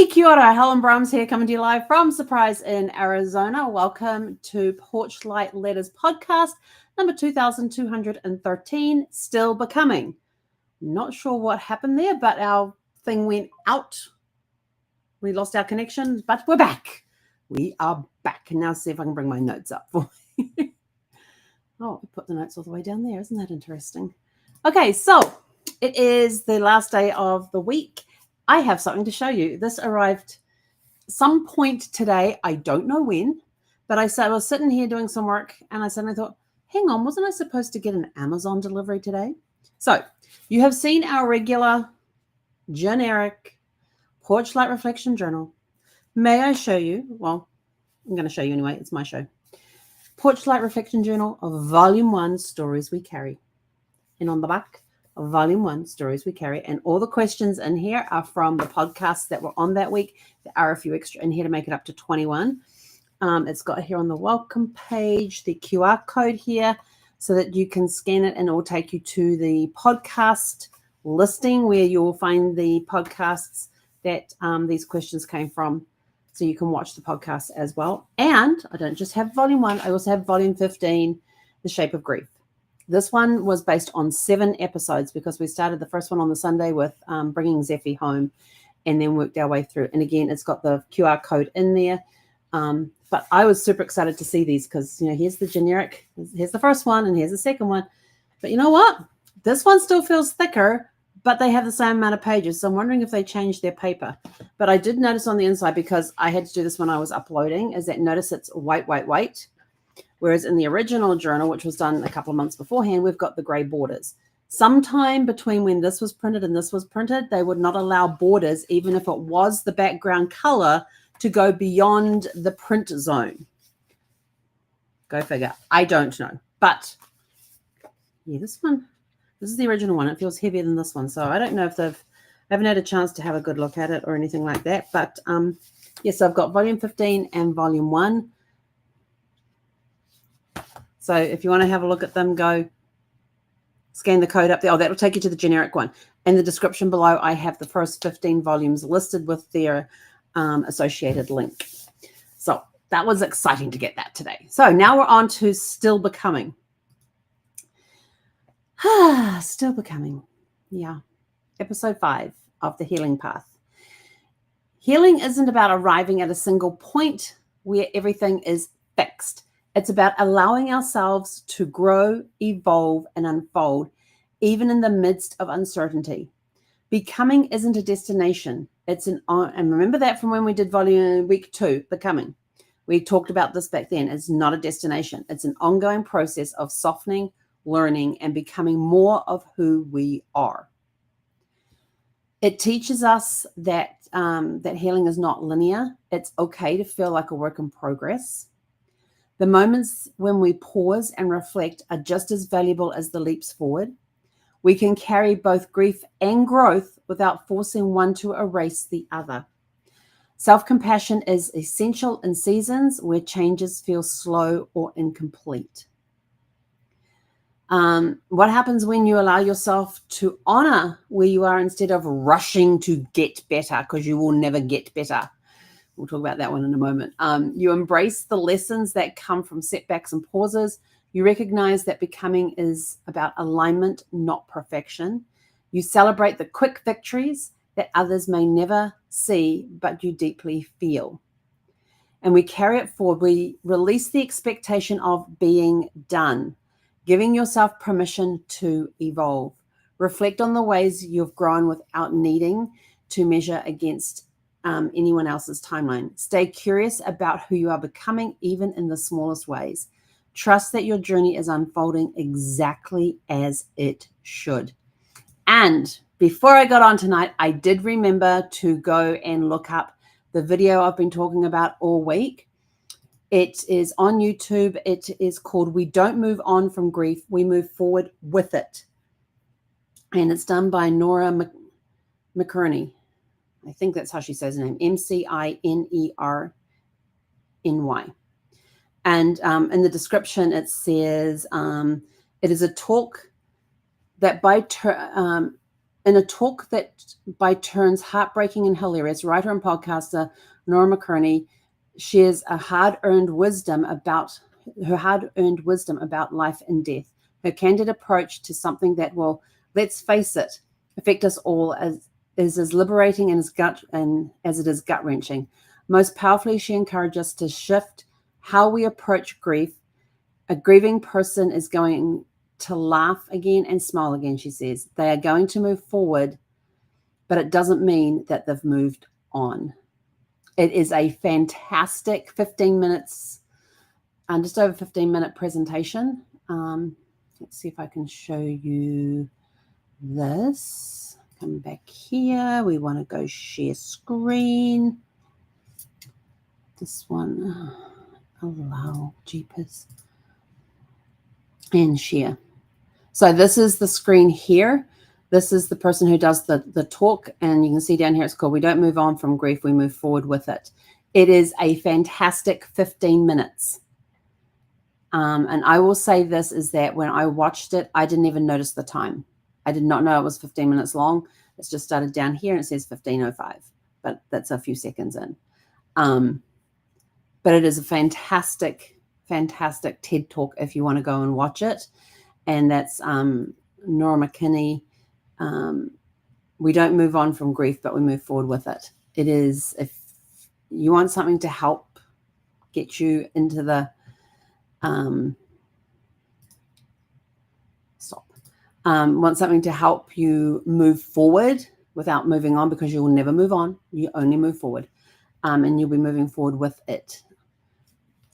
Kia ora, Helen Brahms here, coming to you live from Surprise in Arizona. Welcome to Porch Light Letters podcast, number 2213, Still Becoming. Not sure what happened there, but our thing went out. We lost our connection, but we're back. We are back. And now see if I can bring my notes up for you. Oh, put the notes all the way down there. Isn't that interesting? Okay, so it is the last day of the week. I have something to show you. This arrived some point today. I don't know when, but I was sitting here doing some work and I suddenly thought, hang on, wasn't I supposed to get an Amazon delivery today? So you have seen our regular generic Porch Light Reflection Journal. May I show you? Well, I'm going to show you anyway. It's my show. Porch Light Reflection Journal of Volume 1, Stories We Carry. And on the back, Volume 1, Stories We Carry. And all the questions in here are from the podcasts that were on that week. There are a few extra in here to make it up to 21. It's got here on the welcome page, the QR code here, so that you can scan it and it will take you to the podcast listing where you will find the podcasts that these questions came from. So you can watch the podcast as well. And I don't just have Volume 1, I also have Volume 15, The Shape of Grief. This one was based on 7 episodes because we started the first one on the Sunday with bringing Zephy home and then worked our way through. And again, it's got the QR code in there. But I was super excited to see these because, you know, here's the generic, here's the first one and here's the second one. But you know what? This one still feels thicker, but they have the same amount of pages. So I'm wondering if they changed their paper. But I did notice on the inside, because I had to do this when I was uploading, is that notice it's white. Whereas in the original journal, which was done a couple of months beforehand, we've got the gray borders. Sometime between when this was printed and this was printed, they would not allow borders, even if it was the background color, to go beyond the print zone. Go figure. I don't know. But yeah, this is the original one. It feels heavier than this one. So I don't know if I haven't had a chance to have a good look at it or anything like that. But yes, I've got Volume 15 and Volume 1. So if you want to have a look at them, go scan the code up there. Oh, that'll take you to the generic one. In the description below, I have the first 15 volumes listed with their associated link. So that was exciting to get that today. So now we're on to Still Becoming. Still Becoming. Yeah. Episode 5 of The Healing Path. Healing isn't about arriving at a single point where everything is fixed. It's about allowing ourselves to grow, evolve, and unfold, even in the midst of uncertainty. Becoming isn't a destination. It's and remember that from when we did week 2, Becoming. We talked about this back then. It's not a destination. It's an ongoing process of softening, learning, and becoming more of who we are. It teaches us that that healing is not linear. It's okay to feel like a work in progress. The moments when we pause and reflect are just as valuable as the leaps forward. We can carry both grief and growth without forcing one to erase the other. Self-compassion is essential in seasons where changes feel slow or incomplete. What happens when you allow yourself to honor where you are instead of rushing to get better, because you will never get better? We'll talk about that one in a moment. You embrace the lessons that come from setbacks and pauses. You recognize that becoming is about alignment, not perfection. You celebrate the quick victories that others may never see, but you deeply feel. And we carry it forward. We release the expectation of being done, giving yourself permission to evolve. Reflect on the ways you've grown without needing to measure against anyone else's timeline. Stay curious about who you are becoming, even in the smallest ways. Trust that your journey is unfolding exactly as it should. And before I got on tonight, I did remember to go and look up the video I've been talking about all week. It is on YouTube. It is called We Don't Move On from Grief, We Move Forward with It. And it's done by Nora McInerny. I think that's how she says her name, McInerny. And in the description, it says it is a talk that by In a talk that by turns heartbreaking and hilarious, writer and podcaster Nora McCurney shares her hard-earned wisdom about life and death. Her candid approach to something that will, let's face it, affect us all is as liberating as it is gut-wrenching. Most powerfully, she encourages us to shift how we approach grief. A grieving person is going to laugh again and smile again, she says. They are going to move forward, but it doesn't mean that they've moved on. It is a fantastic 15 minutes, just over 15-minute presentation. Let's see if I can show you this. Come back here. We want to go share screen. This one, allow jeepers, and share. So this is the screen here. This is the person who does the talk, and you can see down here it's called "We Don't Move On from Grief, We Move Forward with It." It is a fantastic 15 minutes. And I will say this is that when I watched it, I didn't even notice the time. I did not know it was 15 minutes long. It's just started down here and it says 15:05, but that's a few seconds in. But it is a fantastic, fantastic TED Talk if you want to go and watch it. And that's Nora McKinney. We don't move on from grief, but we move forward with it. It is, if you want something to help get you into the want something to help you move forward without moving on, because you will never move on. You only move forward, and you'll be moving forward with it.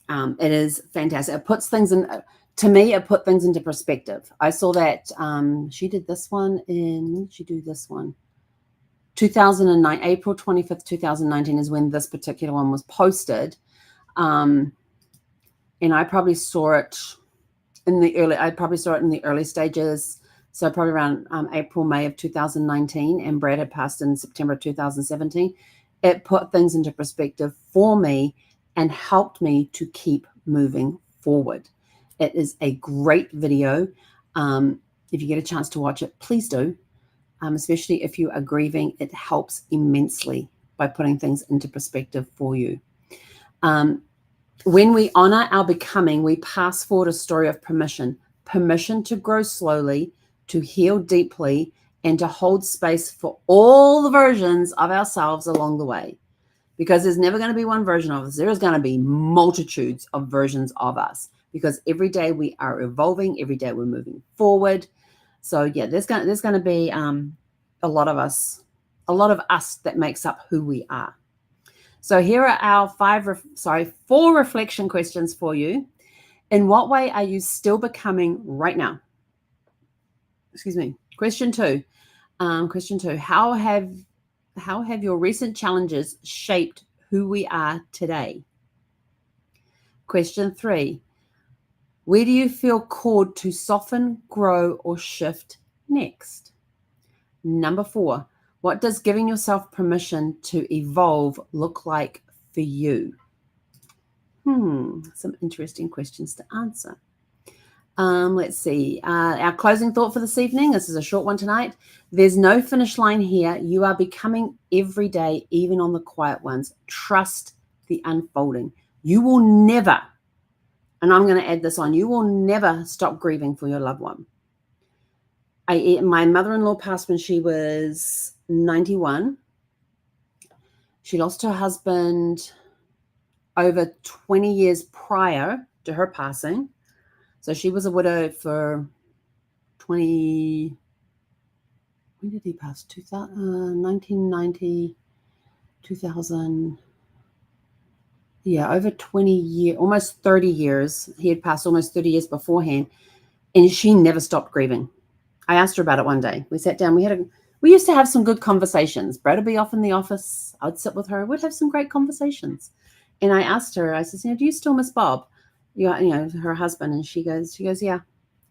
It is fantastic. It puts things in, to me, it put things into perspective. I saw that she did this one in, she do this one, 2009, April 25th, 2019 is when this particular one was posted. And I probably saw it in the early stages. So probably around April, May of 2019, and Brad had passed in September 2017. It put things into perspective for me and helped me to keep moving forward. It is a great video. If you get a chance to watch it, please do. Especially if you are grieving, it helps immensely by putting things into perspective for you. When we honor our becoming, we pass forward a story of permission to grow slowly, to heal deeply, and to hold space for all the versions of ourselves along the way. Because there's never going to be one version of us. There is going to be multitudes of versions of us, because every day we are evolving, every day we're moving forward. So yeah, there's going to be a lot of us that makes up who we are. So here are our four reflection questions for you. In what way are you still becoming right now? Excuse me. Question two. How have your recent challenges shaped who we are today? Question three. Where do you feel called to soften, grow, or shift next? Number four. What does giving yourself permission to evolve look like for you? Some interesting questions to answer. Let's see. Our closing thought for this evening. This is a short one tonight. There's no finish line here. You are becoming every day, even on the quiet ones. Trust the unfolding. You will never, and I'm going to add this on, you will never stop grieving for your loved one. My mother-in-law passed when she was 91. She lost her husband over 20 years prior to her passing. So she was a widow for 20, when did he pass? 1990, 2000. Yeah, over 20 years, almost 30 years. He had passed almost 30 years beforehand, and she never stopped grieving. I asked her about it one day. We sat down. We used to have some good conversations. Brad would be off in the office. I'd sit with her. We'd have some great conversations. And I asked her, I said, do you still miss Bob? Her husband. And she goes, yeah.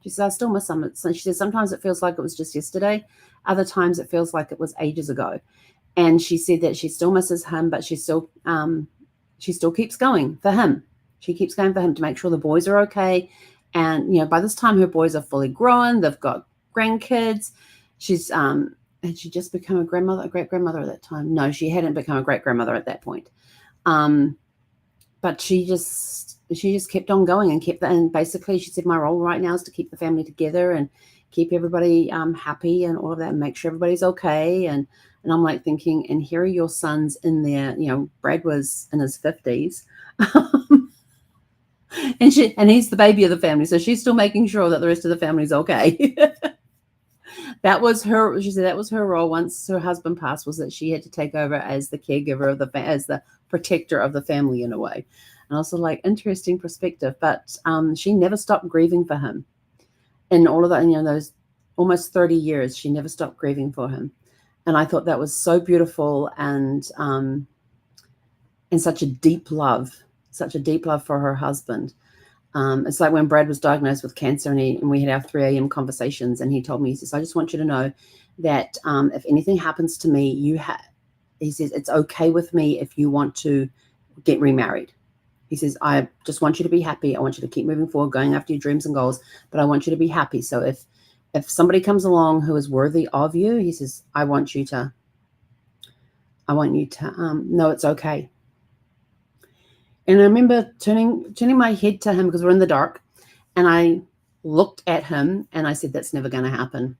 She says, I still miss him. So she says, sometimes it feels like it was just yesterday. Other times it feels like it was ages ago. And she said that she still misses him, but she still keeps going for him. She keeps going for him to make sure the boys are okay. And, by this time her boys are fully grown. They've got grandkids. had she just become a great grandmother at that time? No, she hadn't become a great grandmother at that point. But she just kept on going and basically she said, my role right now is to keep the family together and keep everybody happy and all of that and make sure everybody's okay. And I'm like thinking, and here are your sons in there, Brad was in his 50s. and he's the baby of the family. So she's still making sure that the rest of the family's okay. That was her. She said that was her role once her husband passed, was that she had to take over as the caregiver of as the protector of the family in a way. And also like interesting perspective, but she never stopped grieving for him. In all of that, those almost 30 years, she never stopped grieving for him. And I thought that was so beautiful and such a deep love for her husband. It's like when Brad was diagnosed with cancer and we had our 3 a.m. conversations and he told me, he says, I just want you to know that if anything happens to me, he says, it's okay with me if you want to get remarried. He says, I just want you to be happy. I want you to keep moving forward, going after your dreams and goals, but I want you to be happy. So if somebody comes along who is worthy of you, he says, I want you to know it's okay. And I remember turning my head to him because we're in the dark, and I looked at him and I said, that's never going to happen.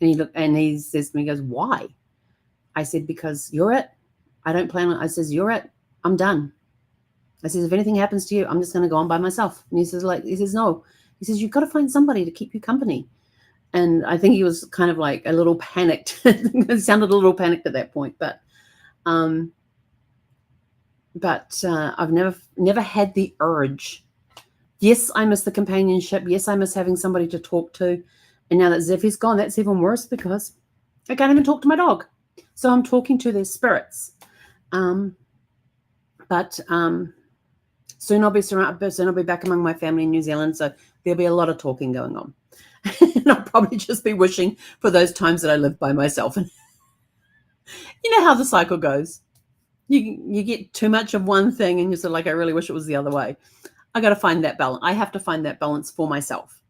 And he looked and he says to me, he goes, why? I said, because you're it. I don't plan on, I says, you're it. I'm done. I says, if anything happens to you, I'm just going to go on by myself. And he says, no. He says, you've got to find somebody to keep you company. And I think he was kind of like a little panicked. It sounded a little panicked at that point, but I've never had the urge. Yes, I miss the companionship. Yes, I miss having somebody to talk to. And now that Zephy's gone, that's even worse because I can't even talk to my dog. So I'm talking to their spirits. But soon I'll be back among my family in New Zealand. So there'll be a lot of talking going on. And I'll probably just be wishing for those times that I lived by myself. And you know how the cycle goes. You get too much of one thing and you're sort of like, I really wish it was the other way. I got to find that balance. I have to find that balance for myself.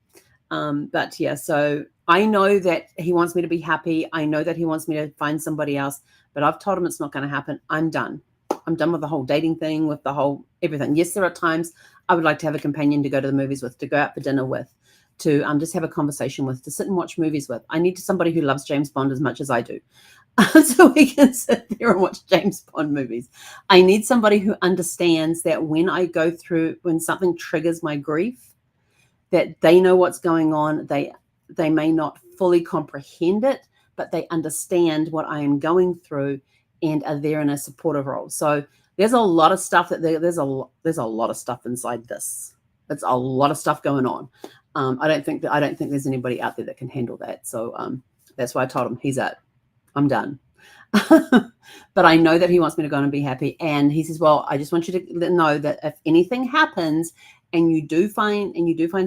But yeah, so I know that he wants me to be happy. I know that he wants me to find somebody else, but I've told him it's not going to happen. I'm done. I'm done with the whole dating thing, with the whole everything. Yes, there are times I would like to have a companion to go to the movies with, to go out for dinner with, to just have a conversation with, to sit and watch movies with. I need somebody who loves James Bond as much as I do. So we can sit there and watch James Bond movies. I need somebody who understands that when something triggers my grief, that they know what's going on. They may not fully comprehend it, but they understand what I am going through and are there in a supportive role. So there's a lot of stuff there's a lot of stuff inside this. There's a lot of stuff going on. I don't think there's anybody out there that can handle that. So that's why I told him he's out. I'm done. But I know that he wants me to go and be happy. And he says, well, I just want you to know that if anything happens and you do find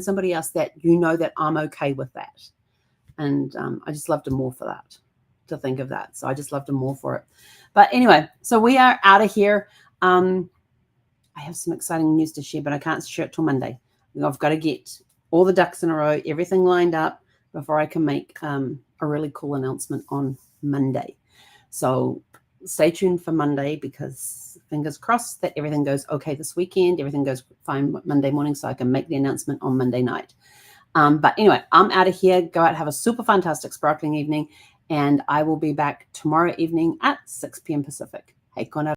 somebody else, that you know that I'm okay with that. And I just loved him more for that, to think of that. So I just loved him more for it. But anyway, so we are out of here. I have some exciting news to share, but I can't share it till Monday. I've got to get all the ducks in a row, everything lined up before I can make a really cool announcement on Monday. So stay tuned for Monday, because fingers crossed that everything goes okay this weekend. Everything goes fine Monday morning, so I can make the announcement on Monday night. But anyway, I'm out of here. Go out, have a super fantastic, sparkling evening, and I will be back tomorrow evening at 6 p.m. Pacific. Hey, Connor.